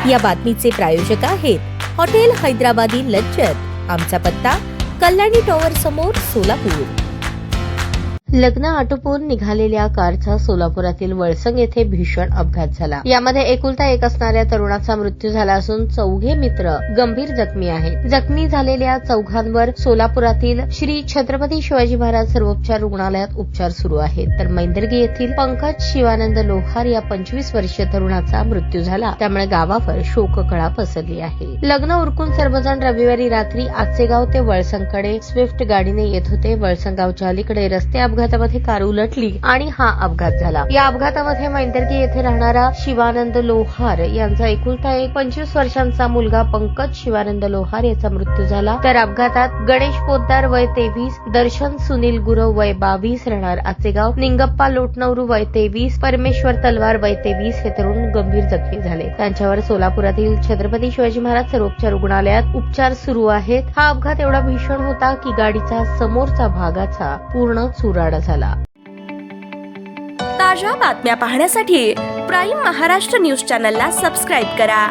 या बातमीचे प्रायोजक आहेत हॉटेल हैदराबादी लज्जत। आमचा पत्ता कल्याणी टॉवर समोर, सोलापूर। लग्न आटोपून निघालेल्या कारचा सोलापुरातील वळसंग येथे भीषण अपघात झाला। यामध्ये एकुलता एक असणाऱ्या तरुणाचा मृत्यू झाला असून चौघे मित्र गंभीर जखमी आहेत। जखमी झालेल्या चौघांवर सोलापुरातील श्री छत्रपती शिवाजी महाराज सर्वोपचार रुग्णालयात उपचार सुरू आहेत। तर मैंदर्गी येथील पंकज शिवानंद लोहार या 25 वर्षीय तरुणाचा मृत्यू झाला, त्यामुळे गावावर शोककळा पसरली आहे। लग्न उरकून सर्वजण रविवारी रात्री आचेगाव ते वळसंगकडे स्विफ्ट गाडीने येत होते। वळसंग गावच्या अलीकडे रस्ते अपघातामध्ये कार उलटली आणि हा अपघात झाला। या अपघातामध्ये मैंदर्गी येथे राहणारा शिवानंद लोहार यांचा एकुलता एक 25 वर्षांचा मुलगा पंकज शिवानंद लोहार याचा मृत्यू झाला। तर अपघातात गणेश पोद्दार वय 23, दर्शन सुनील गुरव वय 22 राहणार आचेगाव, निंगप्पा लोटनवरू वय 23, परमेश्वर तलवार वय 23 हे तरुण गंभीर जखमी झाले। त्यांच्यावर सोलापुरातील छत्रपती शिवाजी महाराज सर्वोपचार रुग्णालयात उपचार सुरू आहेत। हा अपघात एवढा भीषण होता की गाडीचा समोरचा भागाचा पूर्ण चुराडा झाला। ताज्या बातम्या पाहण्यासाठी प्राईम महाराष्ट्र न्यूज चॅनलला सबस्क्राईब करा।